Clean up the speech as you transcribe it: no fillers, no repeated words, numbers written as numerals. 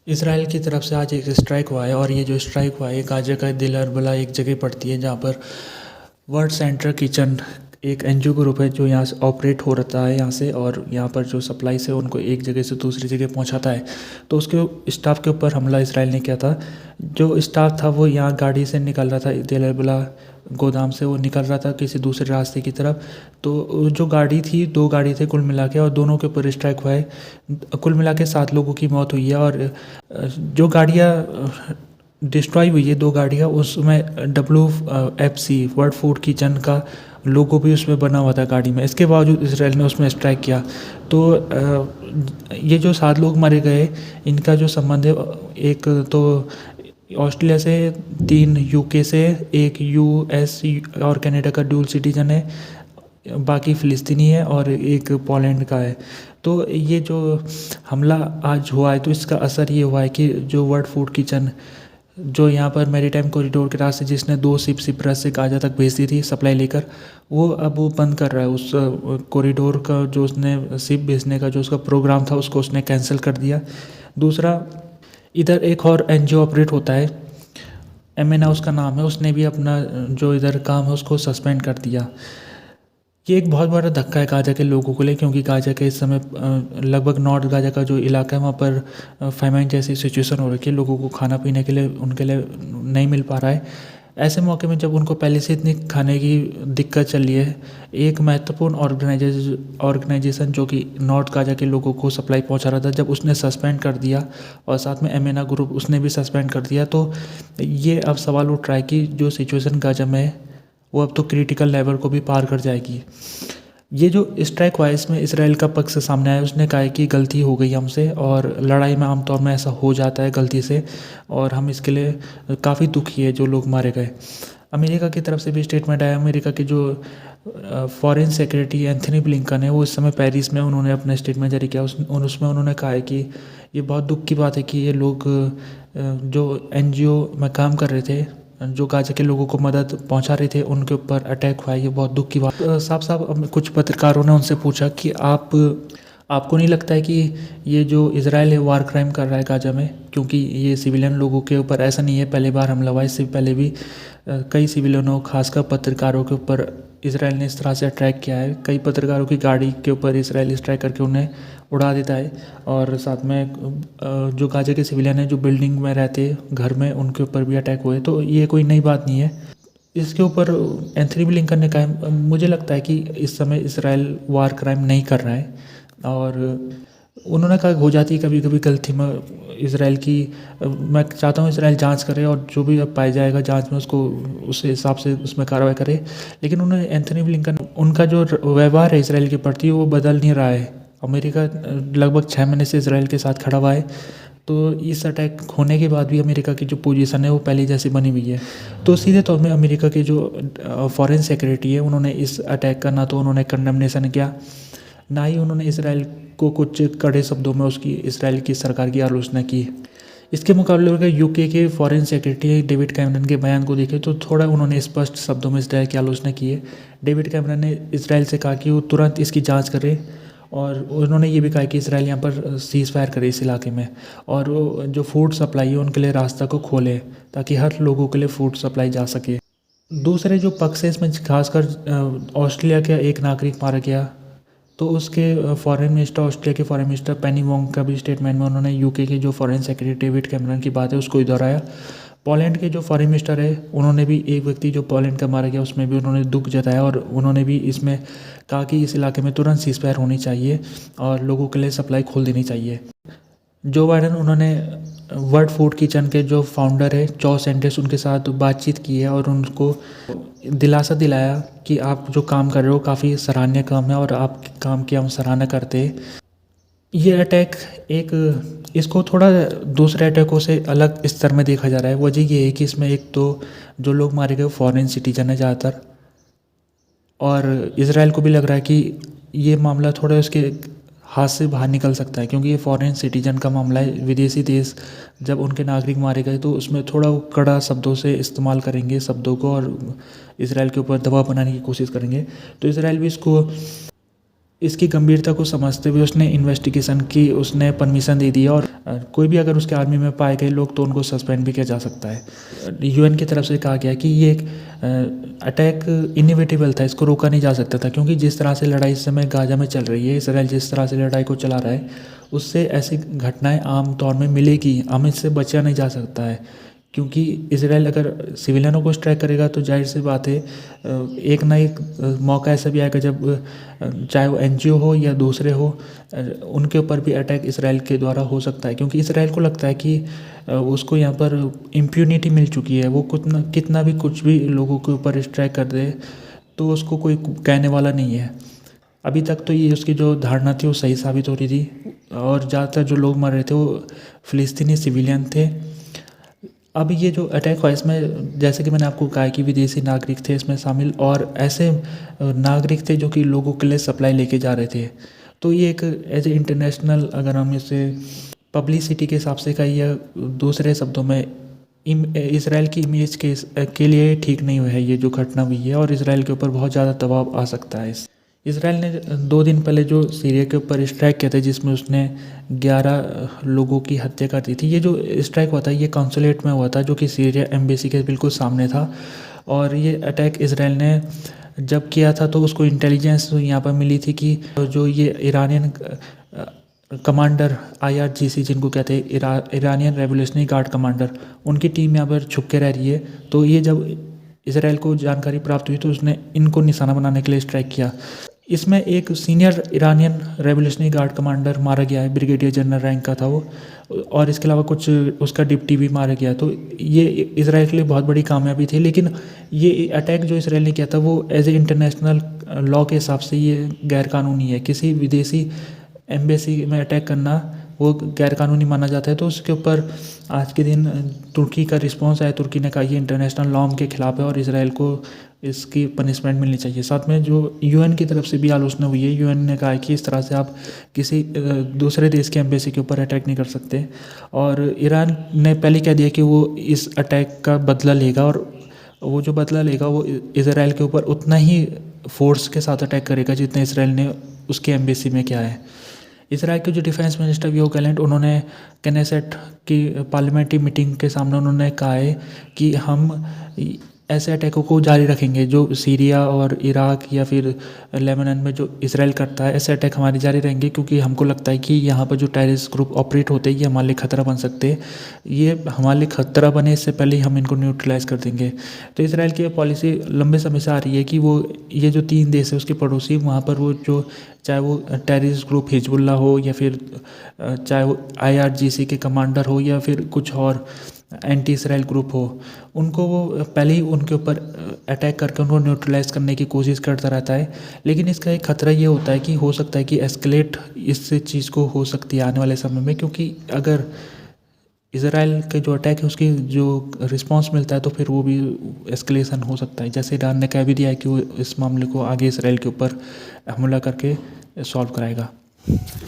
Israel की तरफ से आज एक स्ट्राइक हुआ है और ये जो स्ट्राइक हुआ है ये गाज़ा का दिल अरबला एक जगह पड़ती है जहाँ पर वर्ल्ड सेंटर किचन एक एनजीओ ग्रुप है जो यहाँ से ऑपरेट हो रहा है यहाँ से, और यहाँ पर जो सप्लाईज है उनको एक जगह से दूसरी जगह पहुँचाता है। तो उसके स्टाफ के ऊपर हमला इसराइल ने किया था। जो स्टाफ था वो यहाँ गाड़ी से निकल रहा था, दिल अरबला गोदाम से वो निकल रहा था किसी दूसरे रास्ते की तरफ। तो जो गाड़ी थी, 2 गाड़ी थे कुल मिला के, और दोनों के ऊपर स्ट्राइक हुआ है। कुल मिला के 7 लोगों की मौत हुई है। और जो गाड़ियाँ डिस्ट्रॉय हुई है, 2 गाड़ियाँ, उसमें WFC वर्ल्ड फूड किचन का लोगो भी उसमें बना हुआ था गाड़ी में। इसके बावजूद इसराइल ने उसमें स्ट्राइक किया। तो ये जो 7 लोग मारे गए इनका जो संबंध है, एक तो ऑस्ट्रेलिया से, 3 यूके से, 1 यूएस और कनाडा का ड्यूल सिटीजन है, बाकी फ़िलिस्तीनी है और एक पोलैंड का है। तो ये जो हमला आज हुआ है तो इसका असर ये हुआ है कि जो वर्ल्ड फूड किचन जो यहाँ पर मैरीटाइम कॉरिडोर के रास्ते जिसने 2 शिप सिप्रस से गाज़ा तक भेज दी थी सप्लाई लेकर, वो अब वो बंद कर रहा है। उस कॉरिडोर का जो उसने शिप भेजने का जो उसका प्रोग्राम था उसको उसने कैंसिल कर दिया। दूसरा, इधर एक और एनजीओ ऑपरेट होता है, एमेना उसका नाम है, उसने भी अपना जो इधर काम है उसको सस्पेंड कर दिया। ये एक बहुत बड़ा धक्का है गाज़ा के लोगों के लिए, क्योंकि गाज़ा के इस समय लगभग नॉर्थ गाज़ा का जो इलाका है वहाँ पर फाइमेन जैसी सिचुएशन हो रही है। लोगों को खाना पीने के लिए उनके लिए नहीं मिल पा रहा है। ऐसे मौके में जब उनको पहले से इतनी खाने की दिक्कत चल रही है, एक महत्वपूर्ण ऑर्गेनाइजेशन जो कि नॉर्थ गाज़ा के लोगों को सप्लाई पहुंचा रहा था, जब उसने सस्पेंड कर दिया, और साथ में एमेना ग्रुप उसने भी सस्पेंड कर दिया, तो ये अब सवाल उठ रहा है कि जो सिचुएशन गाज़ा में है वो अब तो क्रिटिकल लेवल को भी पार कर जाएगी। ये जो स्ट्राइक हुआ है इसमें इसराइल का पक्ष सामने आया, उसने कहा है कि गलती हो गई हमसे, और लड़ाई में आमतौर में ऐसा हो जाता है गलती से, और हम इसके लिए काफ़ी दुखी है जो लोग मारे गए। अमेरिका की तरफ से भी स्टेटमेंट आया। अमेरिका के जो फॉरेन सेक्रेटरी एंथनी ब्लिंकन है वो इस समय पेरिस में उन्होंने अपना स्टेटमेंट जारी किया। उसमें उन्होंने कहा है कि ये बहुत दुख की बात है कि ये लोग जो एनजीओ में काम कर रहे थे, जो गाज़ा के लोगों को मदद पहुंचा रहे थे, उनके ऊपर अटैक हुआ है। ये बहुत दुख की बात। साफ साफ कुछ पत्रकारों ने उनसे पूछा कि आपको नहीं लगता है कि ये जो इजराइल है वार क्राइम कर रहा है गाज़ा में, क्योंकि ये सिविलियन लोगों के ऊपर ऐसा नहीं है पहली बार हमला हुआ है, इससे पहले भी कई सिविलियनों खासकर पत्रकारों के ऊपर इसराइल ने इस तरह से अटैक किया है। कई पत्रकारों की गाड़ी के ऊपर इसराइल स्ट्राइक करके उन्हें उड़ा देता है, और साथ में जो गाज़ा के सिविलियन हैं जो बिल्डिंग में रहते घर में, उनके ऊपर भी अटैक हुए। तो ये कोई नई बात नहीं है। इसके ऊपर एंथनी ब्लिंकन ने कहा, मुझे लगता है कि इस समय इसराइल वार क्राइम नहीं कर रहा है, और उन्होंने कहा हो जाती है कभी कभी गलती में इसराइल की। मैं चाहता हूँ इसराइल जांच करे और जो भी अब पाया जाएगा जांच में उसको उस हिसाब से उसमें कार्रवाई करे। लेकिन उन्होंने एंथनी ब्लिंकन उनका जो व्यवहार है इसराइल के प्रति वो बदल नहीं रहा है। अमेरिका लगभग 6 महीने से इसराइल के साथ खड़ा हुआ है, तो इस अटैक होने के बाद भी अमेरिका की जो पोजीशन है वो पहले जैसी बनी हुई है। तो सीधे तौर में अमेरिका के जो फॉरेन सेक्रेटरी है उन्होंने इस अटैक का ना तो उन्होंने कंडेमनेशन किया, ना ही उन्होंने इसराइल को कुछ कड़े शब्दों में उसकी इसराइल की सरकार की आलोचना की। इसके मुकाबले अगर यूके के फॉरेन सेक्रेटरी डेविड कैमरन के बयान को देखें तो थोड़ा उन्होंने स्पष्ट शब्दों में इसराइल की आलोचना की है। डेविड कैमरन ने इसराइल से कहा कि वो तुरंत इसकी जांच करे, और उन्होंने ये भी कहा कि इसराइल यहाँ पर सीज़ फायर करे इस इलाके में, और वो जो फूड सप्लाई है उनके लिए रास्ता को खोले ताकि हर लोगों के लिए फूड सप्लाई जा सके। दूसरे जो पक्ष है इसमें खासकर ऑस्ट्रेलिया का एक नागरिक मारा गया, तो उसके फॉरेन मिनिस्टर, ऑस्ट्रेलिया के फॉरेन मिनिस्टर पेनी वोंग का भी स्टेटमेंट में उन्होंने यूके के जो फॉरेन सेक्रेटरी डेविड कैमरन की बात है उसको ही दोहराया। पोलैंड के जो फॉरेन मिनिस्टर है उन्होंने भी एक व्यक्ति जो पोलैंड का मारा गया उसमें भी उन्होंने दुख जताया, और उन्होंने भी इसमें कहा कि इस इलाके में तुरंत सीज़ फायर होनी चाहिए और लोगों के लिए सप्लाई खोल देनी चाहिए। जो बाइडन उन्होंने वर्ल्ड फूड किचन के जो फाउंडर है चॉ सेंटेस उनके साथ बातचीत की है, और उनको दिलासा दिलाया कि आप जो काम कर रहे हो काफ़ी सराहनीय काम है और आपके काम की हम सराहना करते हैं। ये अटैक इसको थोड़ा दूसरे अटैकों से अलग स्तर में देखा जा रहा है। वजह ये है कि इसमें एक तो जो लोग मारे गए फॉरेन सिटीजन है ज़्यादातर, और इसराइल को भी लग रहा है कि ये मामला थोड़ा उसके हाथ से बाहर निकल सकता है, क्योंकि ये फॉरेन सिटीजन का मामला है। विदेशी देश जब उनके नागरिक मारे गए तो उसमें थोड़ा वो कड़ा शब्दों से इस्तेमाल करेंगे शब्दों को, और इसराइल के ऊपर दबाव बनाने की कोशिश करेंगे। तो इसराइल भी इसको इसकी गंभीरता को समझते हुए उसने इन्वेस्टिगेशन की, उसने परमिशन दे दी और कोई भी अगर उसके आर्मी में पाए गए लोग तो उनको सस्पेंड भी किया जा सकता है। यूएन की तरफ से कहा गया कि ये एक अटैक इनएविटेबल था, इसको रोका नहीं जा सकता था, क्योंकि जिस तरह से लड़ाई इस समय गाजा में चल रही है, इसराइल जिस तरह से लड़ाई को चला रहा है, उससे ऐसी घटनाएं आम तौर में मिलेगी, हम इससे बचा नहीं जा सकता है। क्योंकि इसराइल अगर सिविलियनों को स्ट्राइक करेगा तो जाहिर सी बात है एक ना एक मौका ऐसा भी आएगा जब चाहे वो एनजीओ हो या दूसरे हो, उनके ऊपर भी अटैक इसराइल के द्वारा हो सकता है। क्योंकि इसराइल को लगता है कि उसको यहाँ पर इम्प्यूनिटी मिल चुकी है, वो कितना भी कुछ भी लोगों के ऊपर स्ट्राइक कर दे तो उसको कोई कहने वाला नहीं है। अभी तक तो ये उसकी जो धारणा थी वो सही साबित हो रही थी और ज़्यादातर जो लोग मर रहे थे वो फ़िलिस्तीनी सिविलियन थे। अब ये जो अटैक हुआ इसमें जैसे कि मैंने आपको कहा कि विदेशी नागरिक थे इसमें शामिल, और ऐसे नागरिक थे जो कि लोगों के लिए सप्लाई लेके जा रहे थे। तो ये एक एज ए इंटरनेशनल, अगर हम इसे पब्लिसिटी के हिसाब से कहिए या दूसरे शब्दों में इसराइल की इमेज के लिए ठीक नहीं हुआ है ये जो घटना हुई है, और इसराइल के ऊपर बहुत ज़्यादा दबाव आ सकता है। इसराइल ने 2 दिन पहले जो सीरिया के ऊपर स्ट्राइक किया था जिसमें उसने 11 लोगों की हत्या कर दी थी। ये जो स्ट्राइक हुआ था ये कॉन्सुलेट में हुआ था जो कि सीरिया एम्बेसी के बिल्कुल सामने था, और ये अटैक इसराइल ने जब किया था तो उसको इंटेलिजेंस यहाँ पर मिली थी कि जो ये ईरानियन कमांडर IRGC जिनको कहते हैं ईरानियन रेवोल्यूशनरी गार्ड कमांडर, उनकी टीम यहाँ पर छुप के रह रही है। तो ये जब इसराइल को जानकारी प्राप्त हुई तो उसने इनको निशाना बनाने के लिए स्ट्राइक किया। इसमें एक senior Iranian revolutionary guard commander मारा गया है, ब्रिगेडियर जनरल रैंक का था वो, और इसके अलावा कुछ उसका डिप्टी भी मारा गया। तो ये इसराइल के लिए बहुत बड़ी कामयाबी थी। लेकिन ये अटैक जो इसराइल ने किया था वो एज ए इंटरनेशनल लॉ के हिसाब से ये गैरकानूनी है। किसी विदेशी एम्बेसी में अटैक करना वो गैरकानूनी माना जाता है। तो उसके ऊपर आज के दिन तुर्की का रिस्पॉन्स आया। तुर्की ने कहा ये इंटरनेशनल लॉ के खिलाफ है और इसराइल को इसकी पनिशमेंट मिलनी चाहिए। साथ में जो यूएन की तरफ से भी आलोचना हुई है, यूएन ने कहा है कि इस तरह से आप किसी दूसरे देश के एम्बेसी के ऊपर अटैक नहीं कर सकते, और ईरान ने पहले कह दिया कि वो इस अटैक का बदला लेगा, और वो जो बदला लेगा वो इसराइल के ऊपर उतना ही फोर्स के साथ अटैक करेगा जितना इसराइल ने उसके एम्बेसी में किया है। इसराइल के जो डिफेंस मिनिस्टर योव गैलेंट, उन्होंने कैनेसेट की पार्लियामेंट्री मीटिंग के सामने उन्होंने कहा है कि हम ऐसे अटैकों को जारी रखेंगे जो सीरिया और इराक या फिर लेबनान में जो इसराइल करता है, ऐसे अटैक हमारे जारी रहेंगे, क्योंकि हमको लगता है कि यहाँ पर जो टेररिस्ट ग्रुप ऑपरेट होते हैं ये हमारे लिए खतरा बन सकते हैं। ये हमारे लिए खतरा बने इससे पहले ही हम इनको न्यूट्रलाइज कर देंगे। तो इसराइल की पॉलिसी लंबे समय से आ रही है कि वो ये जो 3 देश है उसके पड़ोसी, वहाँ पर वो जो चाहे वो टेररिस्ट ग्रुप हिजबुल्लाह हो या फिर चाहे वो IRGC के कमांडर हो या फिर कुछ और एंटी इसराइल ग्रुप हो, उनको वो पहले ही उनके ऊपर अटैक करके उनको न्यूट्रलाइज करने की कोशिश करता रहता है। लेकिन इसका एक खतरा ये होता है कि हो सकता है कि एस्केलेट इस चीज़ को हो सकती है आने वाले समय में, क्योंकि अगर इसराइल के जो अटैक है उसकी जो रिस्पांस मिलता है तो फिर वो भी एस्केलेशन हो सकता है। जैसे ईरान ने कह भी दिया है कि वो इस मामले को आगे इसराइल के ऊपर हमला करके सॉल्व कराएगा।